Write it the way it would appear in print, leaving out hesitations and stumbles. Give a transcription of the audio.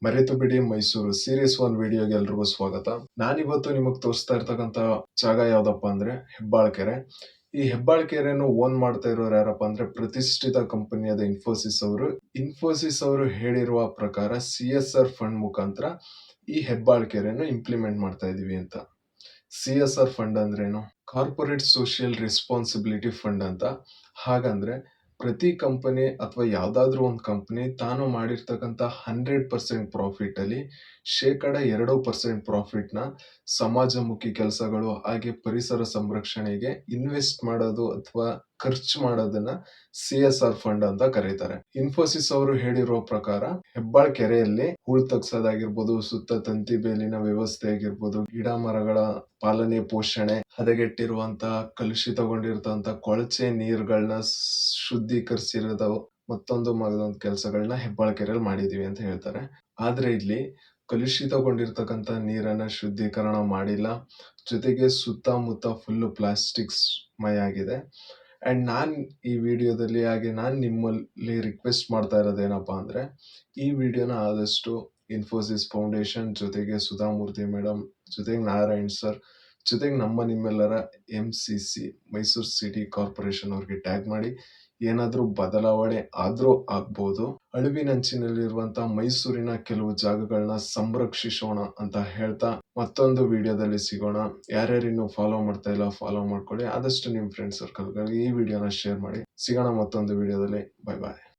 ಮರೆತು ಬಿಡಿ ಮೈಸೂರು ಸೀರೀಸ್ 1 ವಿಡಿಯೋಗೆ ಎಲ್ರಿಗೂ ಸ್ವಾಗತ. ನಾನಿವತ್ತು ನಿಮಗೆ ತೋರಿಸ್ತಾ ಇರ್ತಕ್ಕಂಥ ಜಾಗ ಯಾವ್ದಪ್ಪ ಅಂದ್ರೆ ಹೆಬ್ಬಾಳಕೆರೆ. ಈ ಹೆಬ್ಬಾಳಕೆರೆಯನ್ನು ಓನ್ ಮಾಡ್ತಾ ಇರೋರು ಯಾರಪ್ಪ ಅಂದ್ರೆ ಪ್ರತಿಷ್ಠಿತ ಕಂಪನಿಯಾದ ಇನ್ಫೋಸಿಸ್ ಅವರು ಹೇಳಿರುವ ಪ್ರಕಾರ CSR ಫಂಡ್ ಮುಖಾಂತರ ಈ ಹೆಬ್ಬಾಳಕೆರೆಯನ್ನು ಇಂಪ್ಲಿಮೆಂಟ್ ಮಾಡ್ತಾ ಇದೀವಿ ಅಂತ. CSR ಫಂಡ್ ಅಂದ್ರೇನು? ಕಾರ್ಪೊರೇಟ್ ಸೋಷಿಯಲ್ ರೆಸ್ಪಾನ್ಸಿಬಿಲಿಟಿ ಫಂಡ್ ಅಂತ. ಹಾಗಂದ್ರೆ ಪ್ರತಿ ಕಂಪನಿ ಅಥವಾ ಯಾವ್ದಾದ್ರು ಒಂದು ಕಂಪನಿ ತಾನು ಮಾಡಿರ್ತಕ್ಕಂಥ 100% ಪ್ರಾಫಿಟ್ ಅಲ್ಲಿ 2% ಪ್ರಾಫಿಟ್ ನ ಸಮಾಜಮುಖಿ ಕೆಲಸಗಳು ಹಾಗೆ ಪರಿಸರ ಸಂರಕ್ಷಣೆಗೆ ಇನ್ವೆಸ್ಟ್ ಮಾಡೋದು ಅಥವಾ ಖರ್ಚು ಮಾಡೋದನ್ನ CSR ಫಂಡ್ ಅಂತ ಕರೀತಾರೆ. ಇನ್ಫೋಸಿಸ್ ಅವರು ಹೇಳಿರುವ ಪ್ರಕಾರ ಹೆಬ್ಬಾಳಕೆರೆಯಲ್ಲಿ ಹೂಳ್ ತಗ್ಸೋದಾಗಿರ್ಬೋದು, ಸುತ್ತ ತಂತಿ ಬೇಲಿನ ವ್ಯವಸ್ಥೆ ಆಗಿರ್ಬೋದು, ಗಿಡ ಮರಗಳ ಪಾಲನೆ ಪೋಷಣೆ, ಹದಗೆಟ್ಟಿರುವಂತಹ ಕಲುಷಿತಗೊಂಡಿರ್ತಂತ ಕೊಳಚೆ ನೀರುಗಳನ್ನ ಶುದ್ಧೀಕರಿಸಿರೋದು ಮತ್ತೊಂದು ಕೆಲಸಗಳನ್ನ ಹೆಬ್ಬಾಳಕೆರೆಯಲ್ಲಿ ಮಾಡಿದೀವಿ ಅಂತ ಹೇಳ್ತಾರೆ. ಆದ್ರೆ ಇಲ್ಲಿ ಕಲುಷಿತಗೊಂಡಿರ್ತಕ್ಕಂಥ ನೀರನ್ನ ಶುದ್ಧೀಕರಣ ಮಾಡಿಲ್ಲ, ಜೊತೆಗೆ ಸುತ್ತಮುತ್ತ ಫುಲ್ ಪ್ಲಾಸ್ಟಿಕ್ಸ್ ಮಯ ಆಗಿದೆ. ಅಂಡ್ ನಾನ್ ಈ ವಿಡಿಯೋದಲ್ಲಿ ಹಾಗೆ ನಾನ್ ನಿಮ್ಮಲ್ಲಿ ರಿಕ್ವೆಸ್ಟ್ ಮಾಡ್ತಾ ಇರೋದೇನಪ್ಪಾ ಅಂದ್ರೆ ಈ ವಿಡಿಯೋನ ಆದಷ್ಟು ಇನ್ಫೋಸಿಸ್ ಫೌಂಡೇಶನ್ ಜೊತೆಗೆ ಸುಧಾಮೂರ್ತಿ ಮೇಡಮ್ ಜೊತೆಗೆ ನಾರಾಯಣ್ ಸರ್ ಜೊತೆಗೆ ನಿಮ್ಮೆಲ್ಲರ MCC ಮೈಸೂರು ಸಿಟಿ ಕಾರ್ಪೊರೇಷನ್ ಅವ್ರಿಗೆ ಟ್ಯಾಗ್ ಮಾಡಿ. ಏನಾದ್ರೂ ಬದಲಾವಣೆ ಆದ್ರೂ ಆಗ್ಬೋದು. ಅಳಿವಿನಂಚಿನಲ್ಲಿರುವಂತಹ ಮೈಸೂರಿನ ಕೆಲವು ಜಾಗಗಳನ್ನ ಸಂರಕ್ಷಿಸೋಣ ಅಂತ ಹೇಳ್ತಾ ಮತ್ತೊಂದು ವಿಡಿಯೋದಲ್ಲಿ ಸಿಗೋಣ. ಯಾರ್ಯಾರು ಇನ್ನು ಫಾಲೋ ಮಾಡ್ತಾ ಇಲ್ಲ ಫಾಲೋ ಮಾಡ್ಕೊಳ್ಳಿ. ಆದಷ್ಟು ನಿಮ್ ಫ್ರೆಂಡ್ ಸರ್ಕಲ್ ಗಳಿಗೆ ಈ ವಿಡಿಯೋನ ಶೇರ್ ಮಾಡಿ. ಸಿಗೋಣ ಮತ್ತೊಂದು ವಿಡಿಯೋದಲ್ಲಿ. ಬೈ ಬಾಯ್.